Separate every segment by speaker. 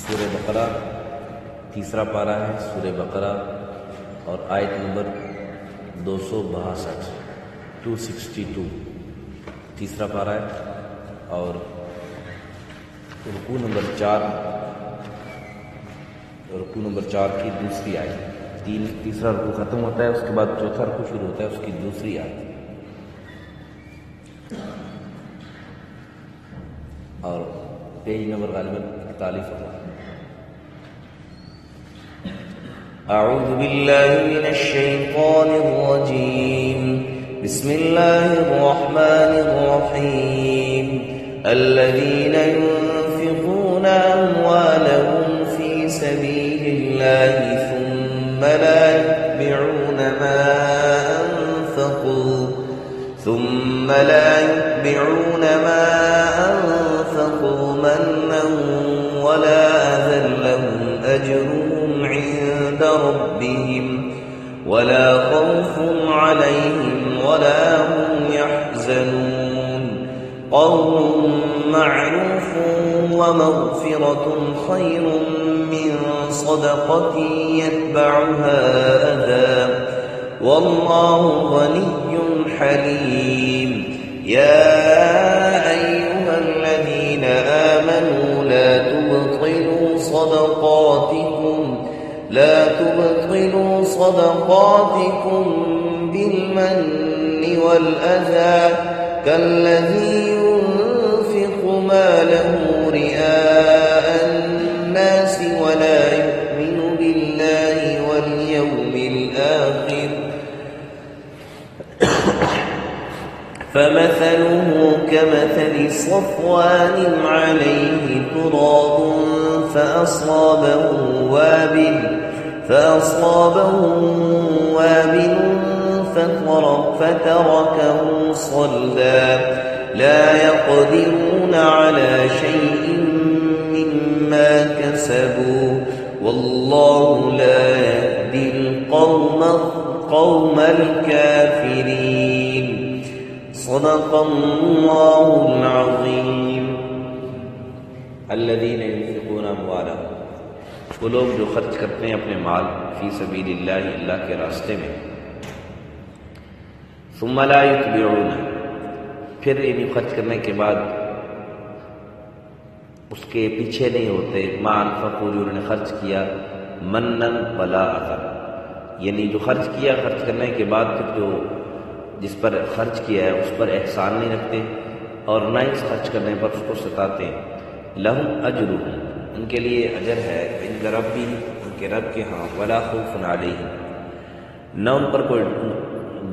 Speaker 1: سورہ بقرہ تیسرا پارہ ہے، سورہ بقرہ، اور آیت نمبر 262 262 تیسرا پارہ ہے، اور رکوع نمبر 4 کی دوسری آیت۔ تیسرا رکوع ختم ہوتا ہے، اس کے بعد چوتھا رکوع شروع ہوتا ہے، اس کی دوسری آیت۔ اور پیج نمبر غالباً 41 ہوگا۔
Speaker 2: اعوذ باللہ من الشیطان الرجیم، بسم اللہ الرحمن الرحیم، الذین ينفقون اموالهم فی سبیل اللہ ثم لا يتبعون ما أنفقوا منا ولا أذى لهم أجرهم عند ربهم ولا خوف عليهم ولا هم يحزنون، قول معروف ومغفرة خير من صدقة يتبعها أذى، والله غني حليم۔ يا أيها الذين آمنوا لا تبطلوا صدقاتكم بالمن والأذى كالذي ينفق ماله رئاء الناس ولا يؤمن بالله واليوم الآخر، فمثله كمثل صفوان عليه تراب فأصابه وابل فتركه صلدا، لا يقدرون على شيء مما كسبوا، والله لا يهدي القوم الكافرين۔ صدق اللہ العظیم۔
Speaker 1: الذین ينفقون اموالهم، وہ لوگ جو خرچ کرتے ہیں اپنے مال فی سبیل اللہ، اللہ کے راستے میں، ثم لا یتبعون، پھر انہیں خرچ کرنے کے بعد اس کے پیچھے نہیں ہوتے، ما انفقوا، جو انہوں نے خرچ کیا، منن ولا اذى، یعنی جو خرچ کیا، خرچ کرنے کے بعد پھر جو جس پر خرچ کیا ہے اس پر احسان نہیں رکھتے اور نہ اس خرچ کرنے پر اس کو ستاتے ہیں، لہم اجرہم، ان کے لیے اجر ہے، عند ربہم، ان کے رب کے ہاں، ولا خوف علیہم، نہ ان پر کوئی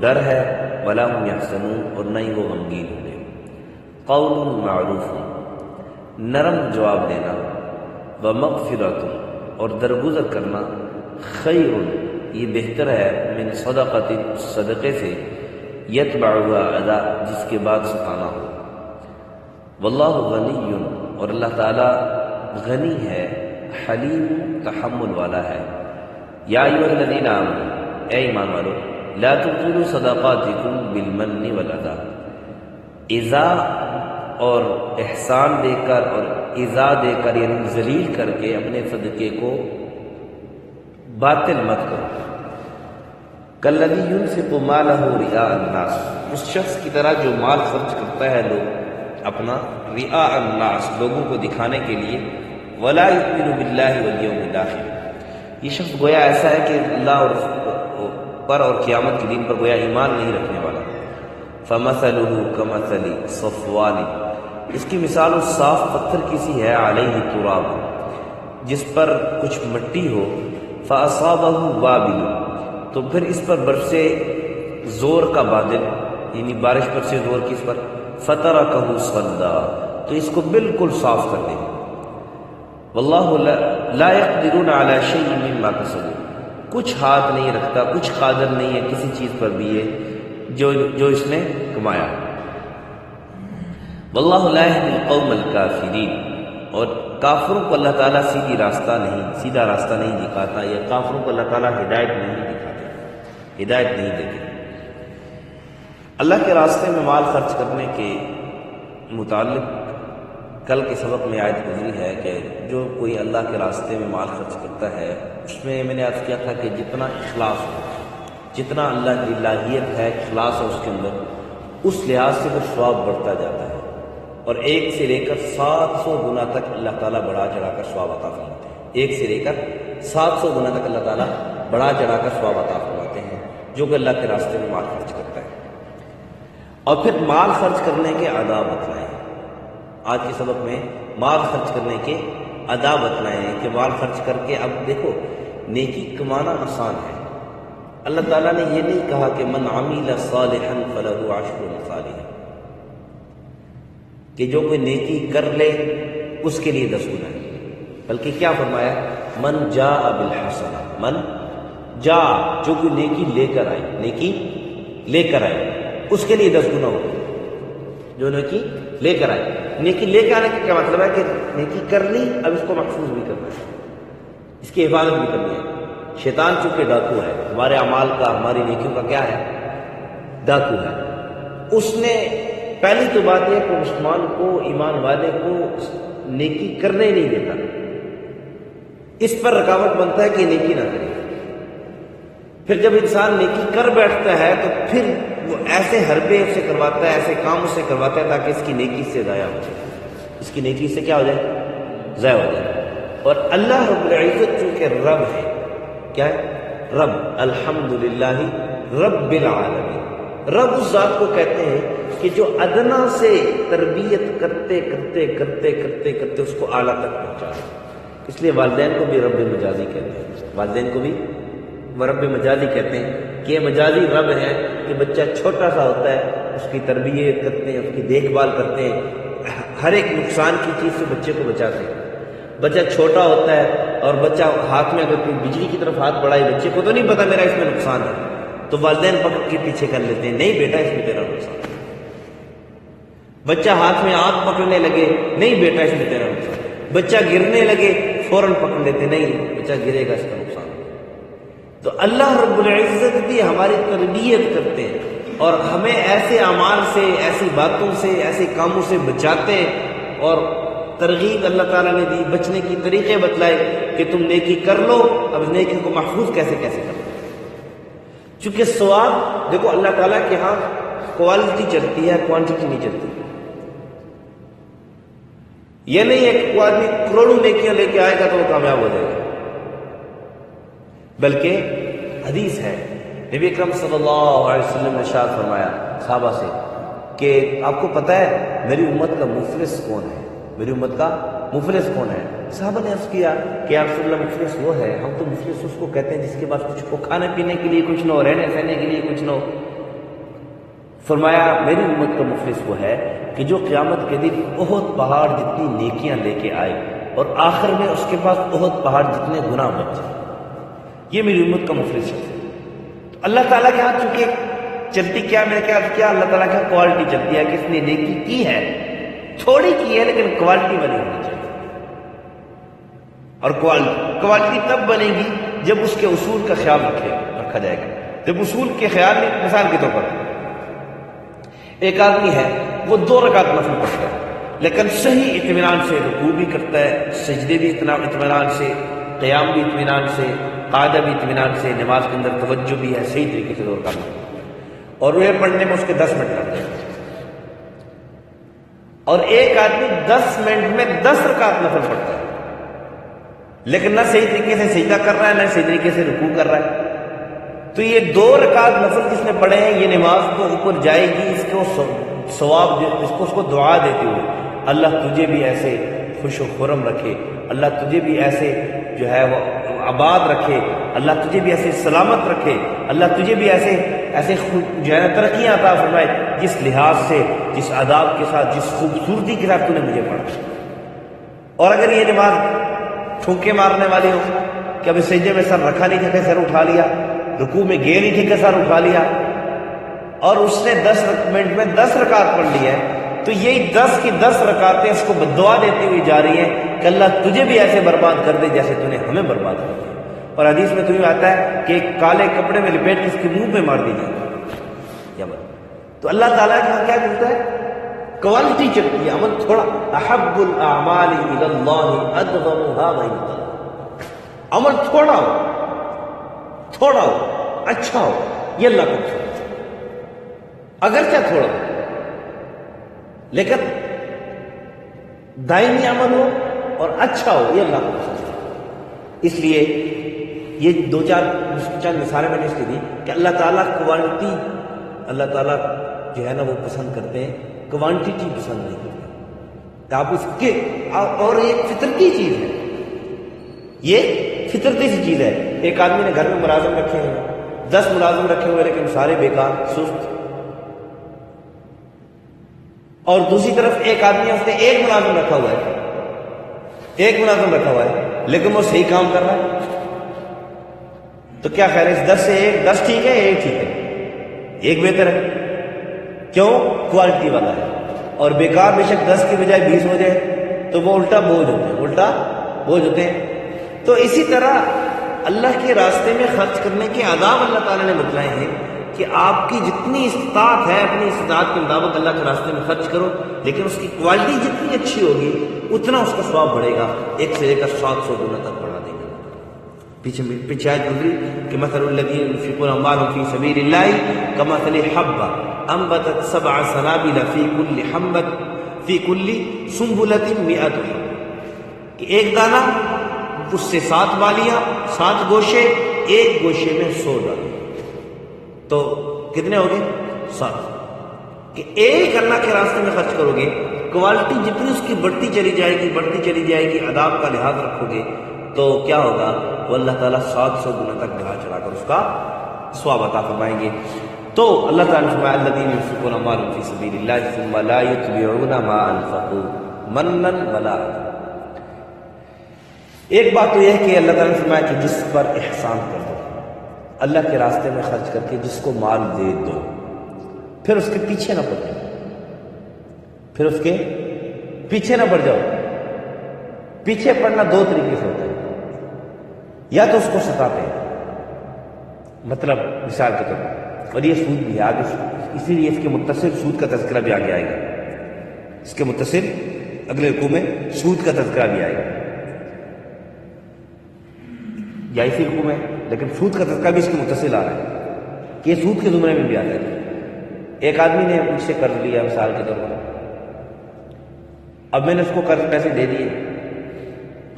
Speaker 1: ڈر ہے، ولا هم یحزنون، اور نہ ہی وہ غمگین ہوں گے، قول معروف، نرم جواب دینا، ومغفرۃ، اور درگزر کرنا، خیر، یہ بہتر ہے، من صدقۃ، صدقے سے، یتبعها اذى، جس کے بعد ستانا ہو، واللہ غنی، اور اللہ تعالی غنی ہے، حلیم، تحمل والا ہے۔ یا ایھا الذین آمنوا، اے ایمان والو، لا تبطلوا صدقاتکم بالمن والاذى، ایذا اور احسان دے کر اور ایذا دے کر، یعنی ذلیل کر کے اپنے صدقے کو باطل مت کرو، کالذی ينفق مالہ رئاء الناس، اس شخص کی طرح جو مال خرچ کرتا ہے لوگ اپنا رئاء الناس، لوگوں کو دکھانے کے لیے، ولا یؤمن باللہ والیوم الآخر، یہ شخص گویا ایسا ہے کہ اللہ پر اور قیامت کے دن پر گویا ایمان نہیں رکھنے والا، فمثلہ کمثل صفوان، اس کی مثال اس صاف پتھر کی سی ہے، علیہ تراب، جس پر کچھ مٹی ہو، فاصابہ وابل، تو پھر اس پر برسے زور کا بادل، یعنی بارش برسے زور کی اس پر، فترکہ صلدا، تو اس کو بالکل صاف کر دے، واللہ لا یقدرون علی شیء مما کسبوا، کچھ ہاتھ نہیں رکھتا، کچھ قادر نہیں ہے کسی چیز پر بھی ہے جو اس نے کمایا، واللہ لا یہدی القوم الکافرین، اور کافروں کو اللہ تعالیٰ سیدھا راستہ نہیں دکھاتا، یا کافروں کو اللہ تعالیٰ ہدایت نہیں دیتے۔ اللہ کے راستے میں مال خرچ کرنے کے متعلق کل کے سبق میں آیت گزری ہے کہ جو کوئی اللہ کے راستے میں مال خرچ کرتا ہے اس میں میں نے عرض کیا تھا کہ جتنا اخلاص ہو، جتنا اللہ کی الہیت ہے، اخلاص ہے اس کے اندر، اس لحاظ سے وہ ثواب بڑھتا جاتا ہے، اور 1 سے لے کر 700 گنا تک اللہ تعالیٰ بڑھا چڑھا کر ثواب عطا فرماتے ہیں۔ 1 سے لے کر 700 گنا تک اللہ تعالیٰ بڑھا چڑھا کر ثواب عطا فرماتے ہیں جو کہ اللہ کے راستے میں مال خرچ کرتا ہے۔ اور پھر مال خرچ کرنے کے آداب بتلائے، آج کے سبق میں مال خرچ کرنے کے آداب بتلائے ہیں کہ مال خرچ کر کے اب دیکھو نیکی کمانا آسان ہے۔ اللہ تعالیٰ نے یہ نہیں کہا کہ من عمل صالحا فلہ عشر امثالہ، کہ جو کوئی نیکی کر لے اس کے لیے 10 گنا ہے، بلکہ کیا فرمایا؟ من جاء بالحسنہ، من جاء، جو کوئی نیکی لے کر آئے، نیکی لے کر آئے اس کے لیے 10 گنا ہوگا۔ جو نیکی لے کر آئے، نیکی لے کے آنے کا کیا مطلب ہے کہ نیکی کر لی، اب اس کو محفوظ بھی کرنا ہے، اس کی حفاظت بھی کرنی ہے۔ شیطان چونکہ ڈاکو ہے، ہمارے اعمال کا، ہماری نیکیوں کا کیا ہے؟ ڈاکو ہے۔ اس نے پہلی تو بات یہ کہ مسلمان کو، ایمان والے کو نیکی کرنے نہیں دیتا، اس پر رکاوٹ بنتا ہے کہ نیکی نہ کرے۔ پھر جب انسان نیکی کر بیٹھتا ہے تو پھر وہ ایسے حربے سے کرواتا ہے، ایسے کام سے کرواتا ہے تاکہ اس کی نیکی سے ضائع ہو جائے، اس کی نیکی سے کیا ہو جائے؟ ضائع ہو جائے۔ اور اللہ رب العزت چونکہ رب ہے، کیا ہے؟ رب، الحمدللہ رب العالمین۔ رب اس ذات کو کہتے ہیں کہ جو ادنا سے تربیت کرتے کرتے کرتے کرتے کرتے اس کو اعلیٰ تک پہنچا۔ اس لیے والدین کو بھی رب مجازی کہتے ہیں، والدین کو بھی رب مجازی کہتے ہیں کہ یہ مجازی رب ہے کہ بچہ چھوٹا سا ہوتا ہے، اس کی تربیت کرتے ہیں، اس کی دیکھ بھال کرتے ہیں، ہر ایک نقصان کی چیز سے بچے کو بچاتے ہیں۔ بچہ چھوٹا ہوتا ہے اور بچہ ہاتھ میں اگر کوئی بجلی کی طرف ہاتھ بڑھائے، بچے کو تو نہیں پتا میرا اس میں نقصان ہے، تو والدین پکڑ کے پیچھے کر لیتے ہیں، نہیں بیٹا اس میں تیرا نقصان ہے۔ بچہ ہاتھ میں آنکھ پکڑنے لگے، نہیں بیٹا اس میں تیرا نقصان ہے۔ بچہ گرنے لگے، فوراً پکڑ لیتے، نہیں بچہ گرے گا اس کا نقصان ہے۔ تو اللہ رب العزت بھی ہماری تربیت کرتے ہیں اور ہمیں ایسے اعمال سے، ایسی باتوں سے، ایسے کاموں سے بچاتے ہیں، اور ترغیب اللہ تعالیٰ نے دی، بچنے کی طریقے بتلائے کہ تم نیکی کر لو، اب اس نیکی کو محفوظ کیسے کیسے کرو۔ چونکہ ثواب دیکھو اللہ تعالیٰ کے ہاں کوالٹی چلتی ہے، کوانٹٹی نہیں چلتی۔ یہ نہیں ہے کہ کوئی آدمی کروڑوں نیکیاں لے کے آئے گا تو وہ کامیاب ہو جائے گا، بلکہ حدیث ہے، نبی اکرم صلی اللہ علیہ وسلم نے ارشاد فرمایا صحابہ سے کہ آپ کو پتہ ہے میری امت کا مفلس کون ہے؟ میری امت کا مفلس کون ہے؟ صحابہ نے عرض کیا کہ یا رسول اللہ مفلس وہ ہے، ہم تو مفلس اس کو کہتے ہیں جس کے پاس کچھ کو کھانے پینے کے لیے کچھ نہ ہو، رہنے سہنے کے لیے کچھ نہ ہو۔ فرمایا میری امت کا مفلس وہ ہے کہ جو قیامت کے دن احد پہاڑ جتنی نیکیاں لے کے آئے اور آخر میں اس کے پاس احد پہاڑ جتنے گناہ بچ جائے، یہ میری امت کا مفلس ہے۔ تو اللہ تعالیٰ کے ہاتھ چونکہ چلتی کیا، میں نے کیا اللہ تعالیٰ کے ہاتھ کوالٹی چلتی ہے کہ اس نے نیکی کی ہے، تھوڑی کی ہے لیکن کوالٹی بنی ہونی چاہیے۔ اور کوالٹی تب بنے گی جب اس کے اصول کا خیال رکھا جائے گا۔ جب اصول کے خیال میں، مثال کے طور پر ایک آدمی ہے وہ 2 رکعت نفل پڑھتا ہے لیکن صحیح اطمینان سے رکوع بھی کرتا ہے، سجدے بھی اطمینان سے، قیام بھی اطمینان سے، قاعدہ بھی اطمینان سے، نماز کے اندر توجہ بھی ہے، صحیح طریقے سے 2 رکعت، اور وہ پڑھنے میں اس کے 10 منٹ لگتے ہیں۔ اور ایک آدمی 10 منٹ میں 10 رکعت نفل پڑھتا ہے لیکن نہ صحیح طریقے سے سجدہ کر رہا ہے، نہ صحیح طریقے سے رکوع کر رہا ہے۔ تو یہ 2 رکعت نفل جس نے پڑھے ہیں، یہ نماز تو اوپر جائے گی، اس کو ثواب، اس کو دعا دیتے ہوئے اللہ تجھے بھی ایسے خوش و خرم رکھے، اللہ تجھے بھی ایسے جو ہے وہ آباد رکھے، اللہ تجھے بھی ایسے سلامت رکھے، اللہ تجھے بھی ایسے جو ہے ترقیاں عطا فرمائے، جس لحاظ سے، جس آداب کے ساتھ، جس خوبصورتی کے ساتھ تو نے مجھے پڑھا۔ اور اگر یہ نماز ٹھونکے مارنے والی ہو کہ ابھی سجدے میں سر رکھا نہیں تھا کہ سر اٹھا لیا، رکوع میں گئے نہیں تھے کہ سر اٹھا لیا، اور اس نے 10 منٹ میں 10 رکعت پڑھ لی ہے، تو یہی 10 کی 10 رکعتیں اس کو بددعا دیتی ہوئی جا رہی ہیں کہ اللہ تجھے بھی ایسے برباد کر دے جیسے تو نے ہمیں برباد کر دیا۔ اور حدیث میں تمہیں آتا ہے کہ ایک کالے کپڑے میں لپیٹ کے اس کے منہ پہ مار دی جائے۔ تو اللہ تعالیٰ کا کیا کرتا ہے؟ کوالٹی چکتی ہے، عمل تھوڑا. احب الاعمال الی اللہ ادغمها وان قل، عمل تھوڑا ہو اچھا ہو، یہ اللہ کو پسند ہے، اگرچہ تھوڑا ہو لیکن دائمی عمل ہو اور اچھا ہو، یہ اللہ کو پسند ہے. اس لیے یہ دو چند مثالیں میں نے اس کی دی کہ اللہ تعالیٰ کوالٹی، اللہ تعالیٰ جو ہے نا وہ پسند کرتے ہیں، کوانٹیٹی پسند نہیں کرتے. آپ اس کے، اور یہ فطرتی چیز ہے، یہ فطرتی سی چیز ہے. ایک آدمی نے گھر میں ملازم رکھے ہیں، 10 ملازم رکھے ہوئے لیکن سارے بیکار، سست. اور دوسری طرف ایک آدمی اس نے ایک ملازم رکھا ہوا ہے لیکن وہ صحیح کام کر رہا ہے. تو کیا خیر ہے، اس 10 سے 10 ٹھیک ہے، ایک ٹھیک ہے، ایک بہتر ہے. کیوں؟ کوالٹی والا ہے. اور بیکار بے شک 10 کی بجائے 20 ہو جائے تو وہ الٹا بوجھ ہوتے ہیں. تو اسی طرح اللہ کے راستے میں خرچ کرنے کے آداب اللہ تعالیٰ نے بتلائے ہیں کہ آپ کی جتنی استطاعت ہے اپنی استطاعت کے مطابق اللہ کے راستے میں خرچ کرو، لیکن اس کی کوالٹی جتنی اچھی ہوگی اتنا اس کا ثواب بڑھے گا، 1 سے لے کر 700 گنا تک بڑھا دے گا. پیچھے آیت گزری کہ مثل الذین ينفقون اموالهم فی سبیل اللہ کمثل حبۃ انبتت 7 سنابل فی کل سنبلۃ 100 حبۃ، کہ ایک دانہ اس سے 7 بالیاں، 7 گوشے، ایک گوشے میں 100 ڈالے تو کتنے ہو گئے؟ 7. کہ ایک اللہ کے راستے میں خرچ کرو گے، کوالٹی جتنی اس کی بڑھتی چلی جائے گی، آداب کا لحاظ رکھو گے تو کیا ہوگا؟ وہ اللہ تعالیٰ 700 گنا تک بڑھا چڑھا کر اس کا ثواب عطا فرمائیں گے. تو اللہ تعالیٰ نے فرمایا الذین ينفقون اموالهم فی سبیل اللہ ثم لا یتبعون ما انفقوا منا ولا اذى. ایک بات تو یہ ہے کہ اللہ تعالیٰ نے فرمایا کہ جس پر احسان کر دو، اللہ کے راستے میں خرچ کر کے جس کو مال دے دو، پھر اس کے پیچھے نہ پڑ جاؤ. پیچھے پڑنا 2 طریقے سے ہوتا ہے. یا تو اس کو ستاتے ہیں، مطلب مثال کے طور پر، اور یہ سود بھی ہے آگے، اسی لیے اس کے متصل سود کا تذکرہ بھی آگے آئے گا. اس کے متصل اگلے رکوع میں سود کا تذکرہ بھی آئے گا، یا اسی رکوع میں، لیکن سود کا تذکرہ بھی اس کے متصل آ رہا ہے کہ یہ سود کے زمرے میں بھی آتا ہے. ایک آدمی نے مجھ سے قرض لیا مثال کے طور پر، اب میں نے اس کو قرض پیسے دے دیے،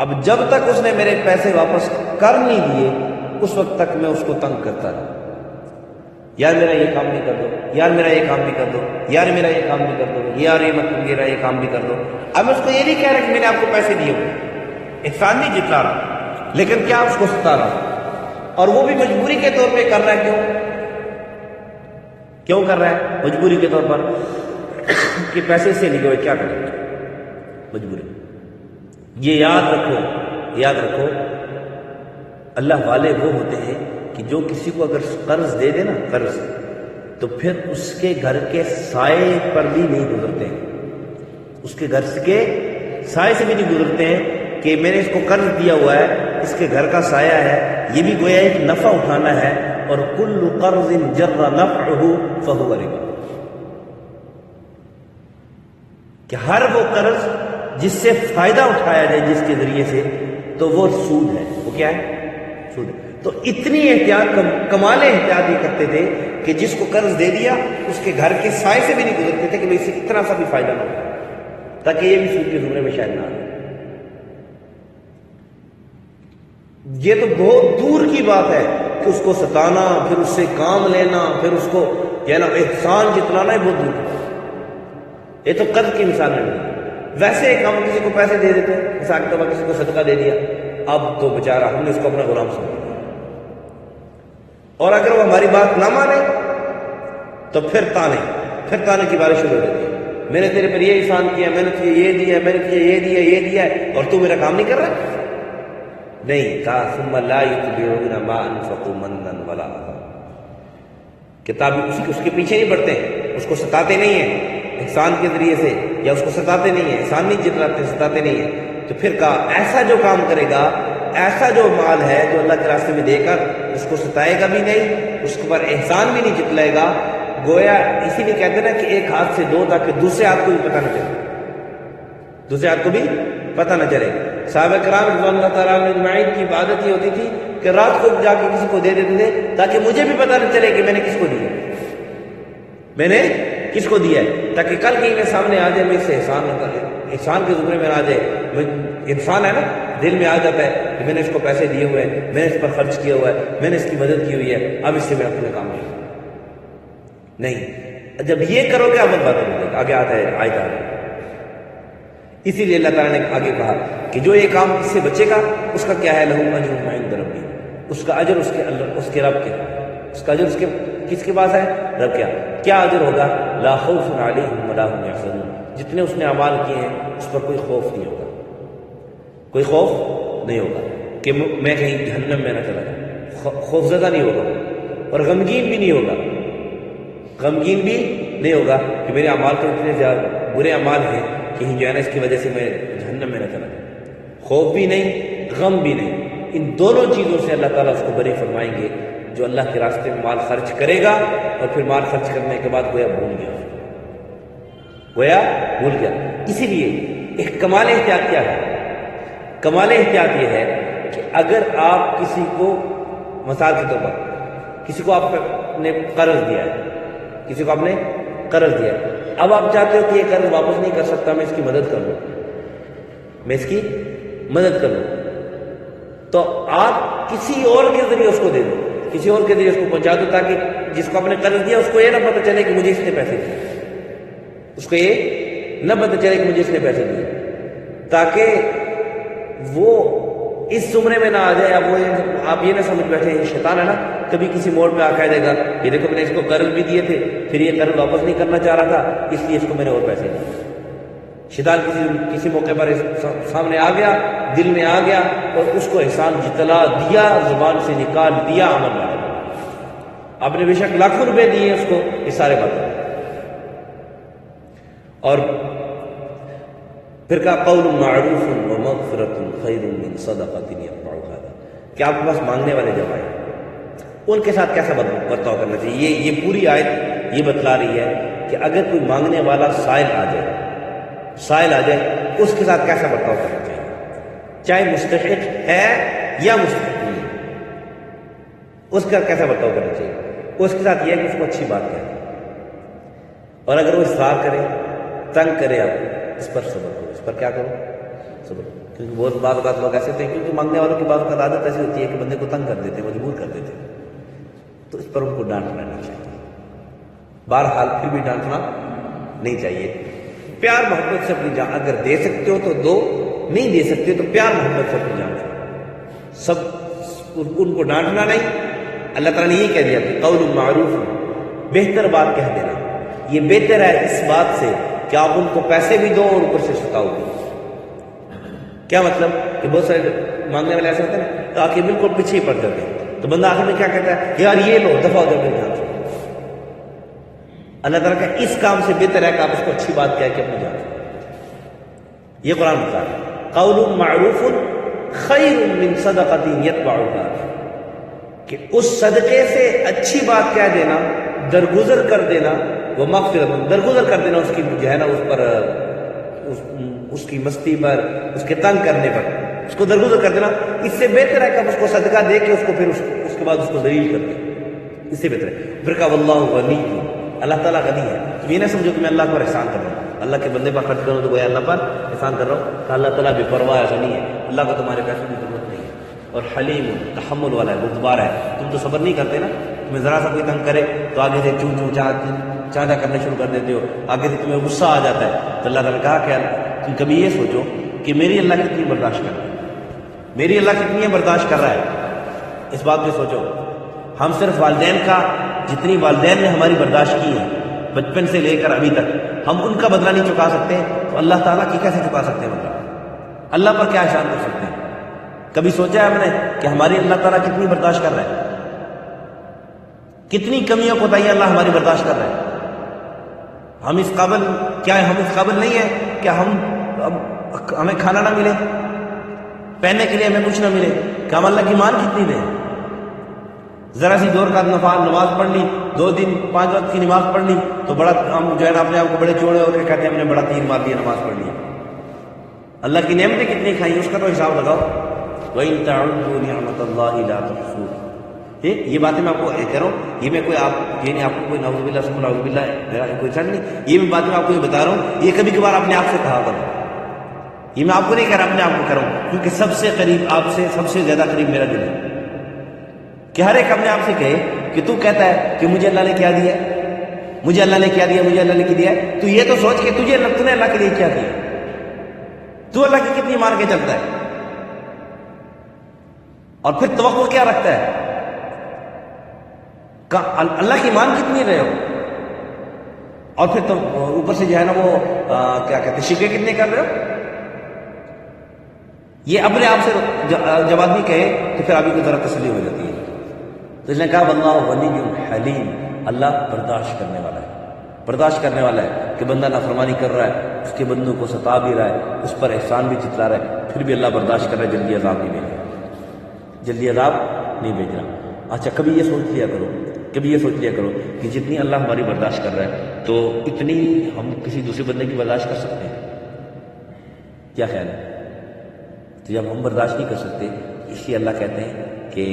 Speaker 1: اب جب تک اس نے میرے پیسے واپس کر نہیں دیے اس وقت تک میں اس کو تنگ کرتا رہا، یار میرا یہ کام بھی کر دو، یار میرا یہ کام بھی کر دو، یار میرا یہ کام بھی کر دو، یار یہ مطلب میرا یہ کام بھی کر دو. اب میں اس کو یہ نہیں کہہ رہا کہ میں نے آپ کو پیسے دیے ہوئے، احسان نہیں جتلا رہا، لیکن کیا اس کو ستا رہا، اور وہ بھی مجبوری کے طور پہ کر رہا ہے. کیوں کر رہا ہے؟ مجبوری کے طور پر کہ پیسے سے نہیں ہوئے، کیا کریں، مجبوری. یہ یاد رکھو اللہ والے وہ ہوتے ہیں کہ جو کسی کو اگر قرض دے دے نا، قرض، تو پھر اس کے گھر کے سائے پر بھی نہیں گزرتے ہیں، اس کے گھر کے سائے سے بھی نہیں گزرتے ہیں کہ میں نے اس کو قرض دیا ہوا ہے، اس کے گھر کا سایہ ہے، یہ بھی گویا ایک نفع اٹھانا ہے. اور کل قرض جر نفعه فهو ربا، کہ ہر وہ قرض جس سے فائدہ اٹھایا جائے جس کے ذریعے سے، تو وہ سود ہے. وہ کیا ہے؟ سود ہے. تو اتنی احتیاط، کمال احتیاط یہ کرتے تھے کہ جس کو قرض دے دیا اس کے گھر کے سائے سے بھی نہیں گزرتے تھے کہ میں اسے اتنا سا بھی فائدہ نہ اٹھائے، تاکہ یہ بھی سود کے زمرے میں شاید نہ آئے. یہ تو بہت دور کی بات ہے کہ اس کو ستانا، پھر اس سے کام لینا، پھر اس کو احسان جتلانا، ہے بہت دور. یہ تو قرض کی مثال نہیں. ویسے ایک ہم کسی کو پیسے دے دیتے ہیں، مثال کے طور پر کسی کو صدقہ دے دیا، اب تو بیچارہ ہم نے اس کو اپنا غلام سمجھ لیا، اور اگر وہ ہماری بات نہ مانے تو پھر تانے کی بارش شروع ہو جاتی ہے. میں نے تیرے پر یہ احسان کیا، میں نے تجھے یہ دیا، میں نے تجھے یہ دیا ہے، اور تو میرا کام نہیں کر رہا. نہیں کہا ثم لا یتبعون ما انفقوا منا ولا اذى، کتاب اس کے پیچھے نہیں بڑھتے، اس کو ستاتے نہیں ہیں احسان کے ذریعے سے، یا اس کو ستاتے نہیں ہیں، احسان نہیں جتلاتے، ستاتے نہیں ہیں. تو پھر کہا ایسا جو کام کرے گا، ایسا جو مال ہے جو اللہ کے راستے میں دے کر اس کو ستائے گا بھی نہیں، اس کے پر احسان بھی نہیں جتلائے گا، گویا اسی لیے کہتے ہیں نا کہ ایک ہاتھ سے دو، تاکہ دوسرے ہاتھ کو بھی پتہ نہ چلے، دوسرے ہاتھ کو بھی پتہ نہ چلے۔ صحابہ کرام رضوان اللہ تعالیٰ عنہم اجمعین کی عبادت یہ ہوتی تھی کہ رات کو جا کے کسی کو دے دیتے تھے تاکہ مجھے بھی پتہ نہ چلے کہ میں نے کس کو دیا، میں نے کس کو دیا ہے، تاکہ کل کہیں میں سامنے آ جائے میں اس سے احسان کے زمرے میں آ جائے۔ انسان ہے نا، دل میں آ جاتا ہے کہ میں نے اس کو پیسے دیے ہوئے ہیں، میں نے اس پر خرچ کیا ہوا ہے، میں نے اس کی مدد کی ہوئی ہے، اب اس سے میں اپنے کام نہیں۔ جب یہ کرو گے عمل باطل ہو جائے گا۔ آگے آتا ہے آیت آ رہی ہے، اسی لیے اللہ تعالیٰ نے آگے کہا کہ جو یہ کام اس سے بچے گا اس کا کیا ہے، لہو اجر عند ربہ، اس کا اجر اس کے رب کے، اس کا اجر اس کے کس کے پاس ہے، رب کیا اجر ہوگا، لا خوف علیہم ولا هم یحزنون، جتنے اس نے اعمال کیے ہیں اس پر کوئی خوف نہیں ہوگا، کوئی خوف نہیں ہوگا کہ میں کہیں جہنم میں نہ چلا جاؤں، خوف زدہ نہیں ہوگا، اور غمگین بھی نہیں ہوگا، غمگین بھی نہیں ہوگا کہ میرے اعمال تو اتنے زیادہ برے اعمال ہیں کہیں جو ہے نا اس کی وجہ سے میں جہنم میں نہ چلا جاؤں۔ خوف بھی نہیں، غم بھی نہیں، ان دونوں چیزوں سے اللہ تعالیٰ اس کو بری فرمائیں گے جو اللہ کے راستے میں مال خرچ کرے گا اور پھر مال خرچ کرنے کے بعد گویا بھول گیا۔ اسی لیے ایک کمال احتیاط کیا ہے، کمال احتیاط یہ ہے کہ اگر آپ کسی کو مثال کے طور پر کسی کو آپ نے قرض دیا ہے، کسی کو آپ نے قرض دیا ہے، اب آپ چاہتے ہو کہ یہ قرض واپس نہیں کر سکتا، میں اس کی مدد کر لوں، میں اس کی مدد کر لوں، تو آپ کسی اور کے ذریعے اس کو دے دو، کسی اور کے ذریعے اس کو پہنچا دو، تاکہ جس کو آپ نے قرض دیا اس کو یہ نہ پتہ چلے کہ مجھے اس نے پیسے دیے، اس کو یہ نہ پتہ چلے کہ مجھے اس نے پیسے دیے، تاکہ وہ اس زمرے میں نہ آ جائے۔ اب وہ آپ یہ نہ سمجھ بیٹھے شیطان ہے نا، کبھی کسی موڑ پہ آ کہہ دے گا یہ دیکھو میں نے اس کو قرض بھی دیے تھے، پھر یہ قرض واپس نہیں کرنا چاہ رہا تھا اس لیے اس کو میں نے اور پیسے دیے۔ شیطان کسی موقع پر سامنے آ گیا، دل میں آ گیا اور اس کو احسان جتلا دیا، زبان سے نکال دیا، عمل میں آپ نے بے شک لاکھوں روپے دیے اس کو، یہ سارے باتیں۔ اور پھر کہا قول معروف ومغفرۃ خیر من صدقۃ یتبعها اذى، کہ آپ کے پاس مانگنے والے جب آئے ان کے ساتھ کیسا برتاؤ کرنا چاہیے۔ یہ پوری آیت یہ بتلا رہی ہے کہ اگر کوئی مانگنے والا سائل آ جائے اس کے ساتھ کیسا برتاؤ کرنا چاہیے، چاہے مستحق ہے یا مستحق نہیں ہے، اس کا کیسا برتاؤ کرنا چاہیے۔ اس کے ساتھ یہ ہے کہ اس کو اچھی بات کہے، اور اگر وہ اصرار کرے، تنگ کرے، آپ اس پر صبر کرو، اس پر کیا کرو، صبر، کیونکہ بہت بعض اوقات لوگ ایسے ہوتے ہیں، کیونکہ مانگنے والوں کی بعض اوقات عادت ایسی ہوتی ہے کہ بندے کو تنگ کر دیتے ہیں، مجبور کر دیتے ہیں، تو اس پر ان کو ڈانٹنا نہیں چاہیے، بہرحال پھر بھی ڈانٹنا نہیں چاہیے۔ پیار محبت سے اپنی جان، اگر دے سکتے ہو تو دو، نہیں دے سکتے تو پیار محبت سے اپنی جان چھوڑو، سب ان کو ڈانٹنا نہیں۔ اللہ تعالیٰ نے یہ کہہ دیا کہ قول معروف، بہتر بات کہہ دینا، یہ بہتر ہے اس بات سے کہ آپ ان کو پیسے بھی دو اور اوپر سے ستاؤ بھی۔ کیا مطلب کہ بہت سارے مانگنے والے ایسے ہوتے ہیں تو آخر بالکل پیچھے ہی پڑ جاتے ہیں، تو بندہ آخر میں کیا کہتا ہے، یار یہ لو، دفعہ ہو جاؤ میری جان سے۔ اللہ تعالیٰ کا اس کام سے بہتر ہے کہ آپ اس کو اچھی بات کہہ کے اپنی جان سے۔ یہ قرآن بتا رہا ہے قول معروف خیر من صدقۃ یتبعها، کہ اس صدقے سے اچھی بات کہہ دینا، درگزر کر دینا، وہ مغفرت، درگزر کر دینا اس کی جو ہے نا اس پر، اس کی مستی پر، اس کے تنگ کرنے پر، اس کو درگزر کر دینا، اس سے بہتر ہے کہ آپ اس کو صدقہ دے کے اس کو پھر اس کے بعد اس کو ذلیل کر دیں، اس سے بہتر ہے۔ پھر کہا واللہ غنی، اللہ تعالیٰ غنی ہے، تم یہ نہ سمجھو کہ میں اللہ پر احسان کر رہا ہوں، اللہ کے بندے پر خرچ کروں تو گویا اللہ پر احسان کر رہا ہوں، کہ اللہ تعالیٰ بے پرواہ ہے، غنی ہے، اللہ کو تمہارے پیسوں کی ضرورت نہیں ہے، اور حلیم، تحمل والا ہے، بردبار ہے، تم تو صبر نہیں کرتے نا، تمہیں ذرا سا کوئی تنگ کرے تو آگے سے چوں چوں چاچا کرنے شروع کر دیتے ہو، آگے سے تمہیں غصہ آ جاتا ہے۔ تو اللہ تعالیٰ نے کہا کہ تم کبھی یہ سوچو کہ میری اللہ کتنی برداشت کر رہا ہے، میری اللہ کتنی برداشت کر رہا ہے، اس بات پہ سوچو۔ ہم صرف والدین کا، جتنی والدین نے ہماری برداشت کی ہے بچپن سے لے کر ابھی تک، ہم ان کا بدلہ نہیں چکا سکتے، تو اللہ تعالیٰ کی کیسے چکا سکتے ہیں بدلہ؟ اللہ پر کیا احسان کر سکتے ہیں؟ کبھی سوچا ہے ہم نے کہ ہماری اللہ تعالیٰ کتنی برداشت کر رہا ہے، کتنی کمیوں کوتاہیاں اللہ ہماری برداشت کر رہا ہے؟ ہم اس قابل، کیا ہم اس قابل نہیں ہیں کہ ہمیں کھانا نہ ملے، پہننے کے لیے ہمیں کچھ نہ ملے، کہ ہم اللہ کی مان کتنی دیں؟ ذرا سی 2 رکعت نماز پڑھ لی، 2 دن 5 وقت کی نماز پڑھ لی تو بڑا ہم جو ہے نا اپنے آپ کو بڑے چوڑے ہو کے کہتے ہیں ہم نے بڑا تیر مار دیا نماز پڑھ لی۔ اللہ کی نعمتیں کتنی کھائیں اس کا تو حساب لگاؤ۔ وَإِن تَعُدُّوا نِعْمَتَ اللَّهِ لَا تُحْصُوهَا۔ یہ باتیں میں آپ کو کہہ رہا ہوں، یہ میں کوئی یعنی آپ کو کوئی نعوذ باللہ سم نعوذ باللہ کوئی چل نہیں، یہ میں باتیں آپ کو یہ بتا رہا ہوں، یہ کبھی کبھار اپنے آپ سے کہا کرو، یہ میں آپ کو نہیں کہہ رہا، اپنے آپ کو کہہ رہا ہوں، کیونکہ سب سے قریب آپ سے سب سے زیادہ قریب میرا دل ہے کہ ہر ایک اپنے آپ سے کہے کہ تو کہتا ہے کہ مجھے اللہ نے کیا دیا، مجھے اللہ نے کیا دیا، مجھے اللہ نے کیا دیا، تو یہ تو سوچ کہ تجھے نے اللہ کے لیے کیا دیا، تو اللہ کی کتنی مان کے چلتا ہے، اور پھر توقع کیا رکھتا ہے، اللہ کی مان کتنی رہے ہو، اور پھر تو اوپر سے جو ہے نا وہ کیا کہتے ہیں شکوے کتنے کر رہے ہو۔ یہ اپنے آپ سے جب آدمی کہے تو پھر آدمی کو ذرا تسلی ہو جاتی ہے۔ تو اس نے کہا واللہ غنی حلیم، اللہ برداشت کرنے والا ہے، برداشت کرنے والا ہے کہ بندہ نافرمانی کر رہا ہے، اس کے بندوں کو ستا بھی رہا ہے، اس پر احسان بھی جتلا رہا ہے، پھر بھی اللہ برداشت کر رہا ہے، جلدی عذاب نہیں بھیج رہا، جلدی عذاب نہیں بھیج رہا۔ اچھا کبھی یہ سوچ لیا کرو، کبھی یہ سوچ لیا کرو کہ جتنی اللہ ہماری برداشت کر رہا ہے تو اتنی ہم کسی دوسرے بندے کی برداشت کر سکتے ہیں؟ کیا خیال ہے؟ تو جب ہم برداشت نہیں کر سکتے اس لیے اللہ کہتے ہیں کہ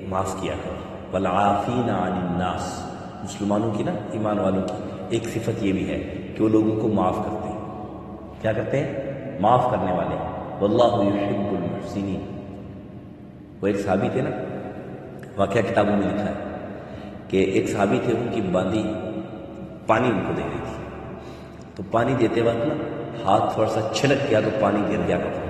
Speaker 1: معاف کیا کرو، والعافین عن الناس، مسلمانوں کی نا، ایمان والوں کی ایک صفت یہ بھی ہے کہ وہ لوگوں کو معاف کرتے ہیں۔ کیا کرتے ہیں؟ معاف کرنے والے۔ واللہ یحب المحسنین۔ وہ ایک صحابی تھے نا، واقعہ کتابوں میں لکھا ہے کہ ایک صحابی تھے، ان کی باندھی پانی ان کو دے رہی تھی، تو پانی دیتے وقت نا ہاتھ تھوڑا سا چھلک گیا تو پانی گر گیا کپڑے۔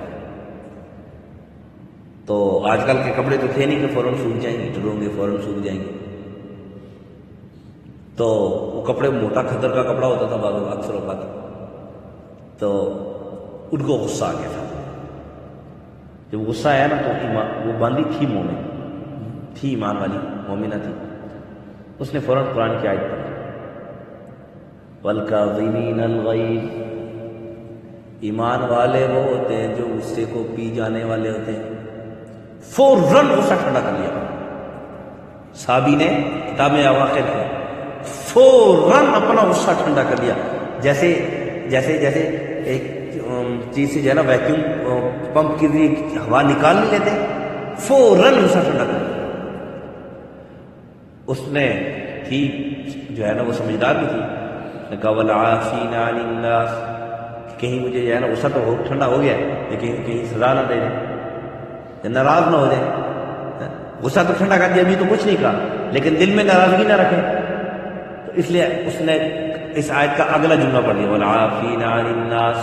Speaker 1: تو آج کل کے کپڑے تو تھے نہیں کہ فوراً سوکھ جائیں گے، ڈروں گے فوراً سوکھ جائیں گے، تو وہ کپڑے موٹا کھدر کا کپڑا ہوتا تھا بعض اکثر اوقات، تو ان کو غصہ آ گیا تھا۔ جب غصہ آیا نا تو وہ باندھی تھی مومن تھی، ایمان والی مومنہ تھی، اس نے فوراً قرآن کی آیت پڑھی وَالْكَاظِمِينَ الْغَيْظَ۔ ایمان والے وہ ہوتے ہیں جو غصے کو پی جانے والے ہوتے ہیں۔ فوراً غصہ ٹھنڈا کر لیا صحابی نے، کتاب میں اواخر ہے، فوراً اپنا غصہ ٹھنڈا کر لیا، جیسے جیسے جیسے ایک چیز سے جو ہے نا ویکیوم پمپ کی ذریعے ہوا نکال نہیں لیتے، فوراً غصہ ٹھنڈا کر لیا۔ اس نے تھی جو ہے نا وہ سمجھدار بھی تھی، نے کہا والعافین عن الناس، کہیں مجھے جو ہے نا غصہ تو ٹھنڈا ہو گیا لیکن کہیں سزا نہ دے دیں، ناراض نہ ہو جائے، غصہ تو ٹھنڈا کر دیا، ابھی تو کچھ نہیں کہا لیکن دل میں ناراضگی نہ رکھے، تو اس لیے اس نے اس آیت کا اگلا جملہ پڑھ لیا والعافین عن الناس۔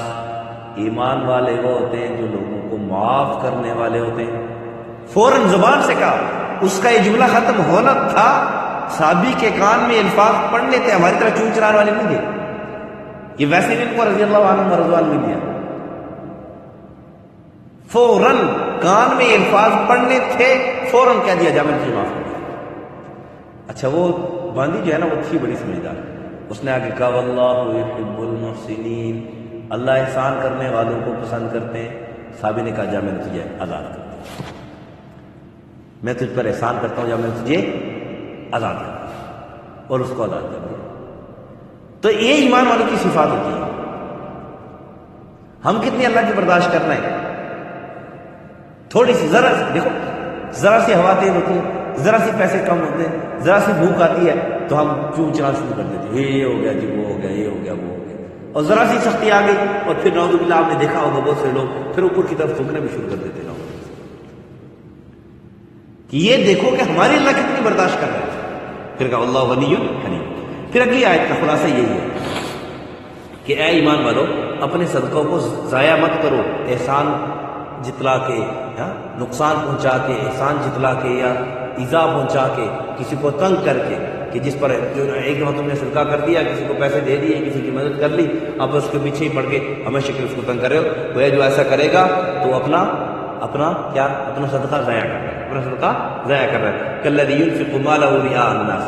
Speaker 1: ایمان والے وہ ہوتے ہیں جو لوگوں کو معاف کرنے والے ہوتے ہیں۔ فوراً زبان سے کہا، اس کا یہ جملہ ختم ہونا تھا، صحابی کے کان میں الفاظ پڑھ لیتے، ہماری طرح چون چران والے نہیں تھے، یہ ویسے بھی ان کو رضی اللہ عنہ رضوان میں دیا، فوراً کان میں الفاظ پڑھنے تھے، فوراً کہہ دیا جا میں تجھے معاف کر دیا۔ اچھا وہ باندھی جو ہے نا وہ تھی بڑی سمجھدار، اس نے آگے کہا واللہ یحب المحسنین، اللہ احسان کرنے والوں کو پسند کرتے ہیں۔ صحابی نے کہا جا میں نے تجھے آزاد کر دیا، میں تجھ پر احسان کرتا ہوں، جا میں نے تجھے آزاد کر دیا، اور اس کو آزاد کر دیا۔ تو یہ ایمان والوں کی صفات ہوتی ہے۔ ہم کتنی اللہ کی برداشت کر رہے ہیں؟ تھوڑی سی ذرا سی دیکھو، ذرا سی ہوا تیز ہوتی ہے، ذرا سی پیسے کم ہوتے ہیں، ذرا سی بھوک آتی ہے تو ہم چون چرا شروع کر دیتے ہیں، یہ ہو گیا جی، وہ ہو گیا، یہ ہو گیا، وہ ہو گیا، اور ذرا سی سختی آ گئی اور پھر نعوذ باللہ آپ نے دیکھا ہوگا بہت سے لوگ پھر اوپر کی طرف تھوکنے بھی شروع کر دیتے ہیں کہ یہ دیکھو کہ ہماری اللہ کتنی برداشت کر رہے ہیں۔ پھر کہا اللہ غنی حلیم۔ پھر اگلی آیت کا خلاصہ یہی ہے کہ اے ایمان والو، اپنے صدقوں کو ضائع مت کرو، احسان جتلا کے، نقصان پہنچا کے، احسان جتلا کے یا ایذا پہنچا کے، کسی کو تنگ کر کے، کہ جس پر جو ایک دفعہ تم نے صدقہ کر دیا، کسی کو پیسے دے دیے، کسی کی مدد کر لی، اب اس کے پیچھے ہی پڑ کے ہمیشہ کے اس کو تنگ کر رہے ہو، وہ جو ایسا کرے گا تو اپنا صدقہ ضائع کر رہا ہے، اپنا صدقہ ضائع کر رہا ہے۔ کالذی ينفق مالہ رئاء الناس،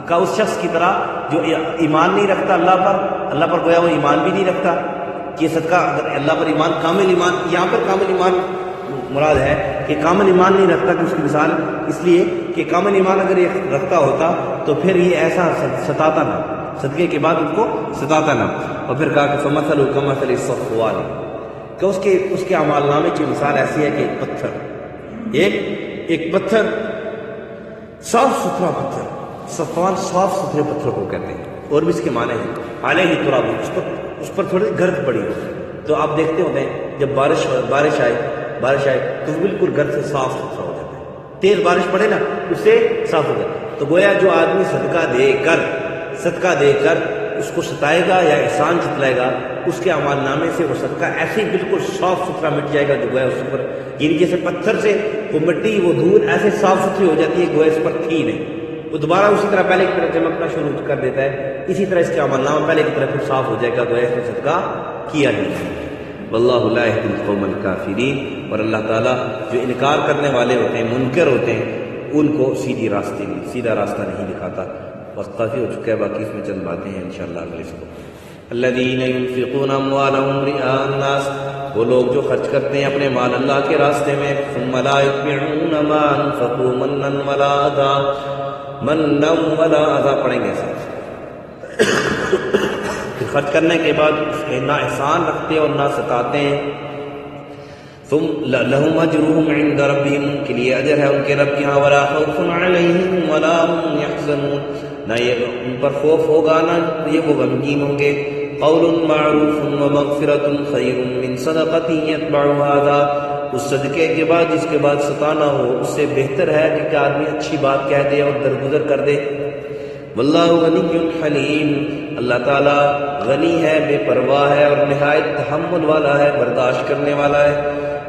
Speaker 1: کا اس شخص کی طرح جو ایمان نہیں رکھتا اللہ پر گویا وہ ایمان بھی نہیں رکھتا، کہ صدقہ اگر اللہ پر ایمان، کامل ایمان، یہاں پر کامل ایمان مراد ہے کہ کامل ایمان نہیں رکھتا کہ اس کی مثال، اس لیے کہ کامل ایمان اگر یہ رکھتا ہوتا تو پھر یہ ایسا ستاتا نہ، صدقے کے بعد ان کو ستاتا نہ. اور پھر کہا کہ فَمَثَلُهُ كَمَثَلِ الصَّفْوَانِ، کہ اس کے اعمال نامے کی مثال ایسی ہے کہ ایک پتھر صاف ستھرا پتھر، صفوان صاف ستھرے پتھر کو کہتے ہیں، اور بھی اس کے معنی ہیں علیہ تراب، اس پر تھوڑی گرد پڑی ہو. تو آپ دیکھتے ہوتے ہیں جب بارش آئے تو بالکل گرد سے صاف ستھرا ہو جاتا ہے، تیز بارش پڑے نا اس سے صاف ہو جاتا ہے. تو گویا جو آدمی صدقہ دے کر اس کو ستائے گا یا احسان جتلائے گا، اس کے اعمال نامے سے وہ صدقہ ایسے ہی بالکل صاف ستھرا مٹ جائے گا جو گویا اس پر، یعنی جیسے پتھر سے وہ مٹی وہ دھول ایسے صاف ستھری ہو جاتی ہے گویا اس پر تھی نہیں، وہ دوبارہ اسی طرح پہلے کی طرح چمکنا شروع کر دیتا ہے. اسی طرح اس کے اعمال نامہ پہلے کی طرح پھر صاف ہو جائے گا گویا اس نے صدقہ کیا ہی نہیں. واللہ لا یہدی القوم الکافرین، اور اللہ تعالیٰ جو انکار کرنے والے ہوتے ہیں، منکر ہوتے ہیں، ان کو سیدھا راستہ نہیں دکھاتا. وقت کافی ہو چکا ہے، باقی اس میں چند باتیں ہیں انشاءاللہ اگلے سبق. الذین ينفقون اموالهم رئاء الناس، وہ لوگ جو خرچ کرتے ہیں اپنے مال اللہ کے راستے میں، ثم لا يتبعون ما انفقوا منا ولا اذى پڑھیں گے سب. خرچ کرنے کے بعد اس کے نہ احسان رکھتے اور نہ ستاتے ہیں. ثم لهم اجرهم عند ربهم، ان کے لیے اجر ہے ان کے رب کے ہاں، ولا خوف عليهم ولا هم يحزنون، نہ یہ ان پر خوف ہوگا نہ یہ وہ غمگین ہوں گے. قول معروف ومغفرۃ خیر من صدقۃ يتبعها اذى، اس صدقے کے بعد جس کے بعد ستانا ہو اس سے بہتر ہے کہ آدمی اچھی بات کہہ دے اور درگزر کر دے. واللہ غنی حلیم، اللہ تعالیٰ غنی ہے، بے پرواہ ہے اور نہایت تحمل والا ہے، برداشت کرنے والا ہے.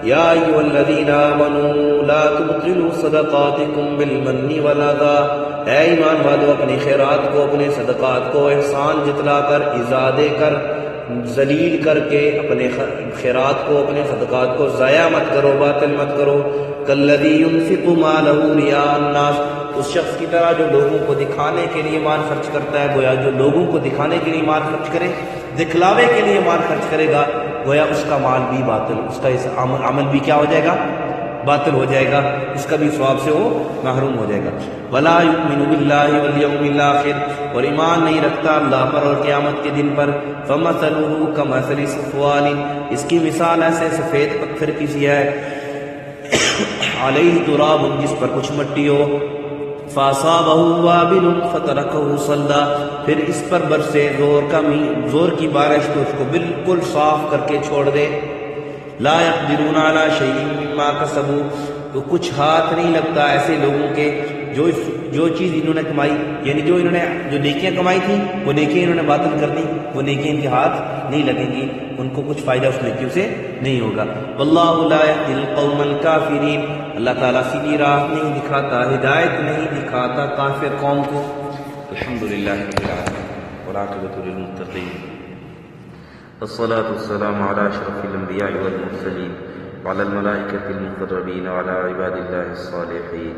Speaker 1: یا ایھا الذین آمنوا لا تبطلوا صدقاتکم بالمن والاذی، اے ایمان والو اپنی خیرات کو، اپنے صدقات کو احسان جتلا کر، ایذا دے کر، ذلیل کر کے اپنے خیرات کو، اپنے صدقات کو ضائع مت کرو، باطل مت کرو. کالذی ينفق مالہ رئاء الناس، اس شخص کی طرح جو لوگوں کو دکھانے کے لیے مال خرچ کرتا ہے. گویا جو لوگوں کو دکھانے کے لیے مال خرچ کرے، دکھلاوے کے لیے مال خرچ کرے گا، گویا اس کا مال بھی باطل، اس کا اس عمل بھی کیا ہو جائے گا؟ باطل ہو جائے گا، اس کا بھی ثواب سے وہ محروم ہو جائے گا. ولا یؤمن باللہ والیوم الآخر، اور ایمان نہیں رکھتا اللہ پر اور قیامت کے دن پر. فمثلہ کمثل صفوان، اس کی مثال ایسے سفید پتھر کی سی ہے، علیہ تراب، جس پر کچھ مٹی ہو، فاصابہ وابل فترکہ صلدا، پھر اس پر برسے زور کی بارش تو اس کو بالکل صاف کر کے چھوڑ دے. لا یقدرون علی شیء مما کسبوا، تو کچھ ہاتھ نہیں لگتا ایسے لوگوں کے جو چیز انہوں نے کمائی، یعنی جو نیکیاں کمائی تھیں وہ نیکیاں انہوں نے باطل کر دی، وہ نیکیاں ان کے ہاتھ نہیں لگیں گی، ان کو کچھ فائدہ اس نیکیوں سے نہیں ہوگا. واللہ لا یہدی القوم الکافرین، اللہ تعالیٰ سیدھی راہ نہیں دکھاتا، ہدایت نہیں دکھاتا کافر قوم کو. الحمدللہ رب العالمین والعاقبۃ للمتقین، والصلاة والسلام على أشرف الأنبياء والمرسلين وعلى الملائكة المقربين وعلى عباد الله الصالحين.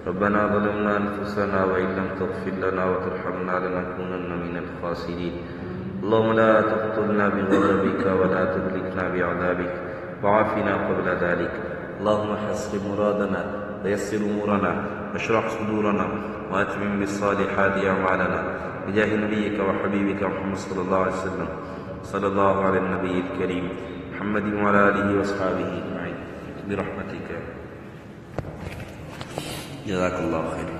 Speaker 1: ربنا ظلمنا أنفسنا وإن لم تغفر لنا وترحمنا لنكونن من الخاسرين. اللهم لا تقتلنا بغضبك ولا تهلكنا بعذابك وعافنا قبل ذلك. اللهم حسن مرادنا ويسر أمورنا واشرح صدورنا وأتمم بالصالحات أعمالنا بجاه نبيك وحبيبك محمد صلى الله عليه وسلم. صلی اللہ علیہ النبی الکریم محمد وعلی آلہ واصحابہ اجمعین برحمتک. جزاک اللہ خیر.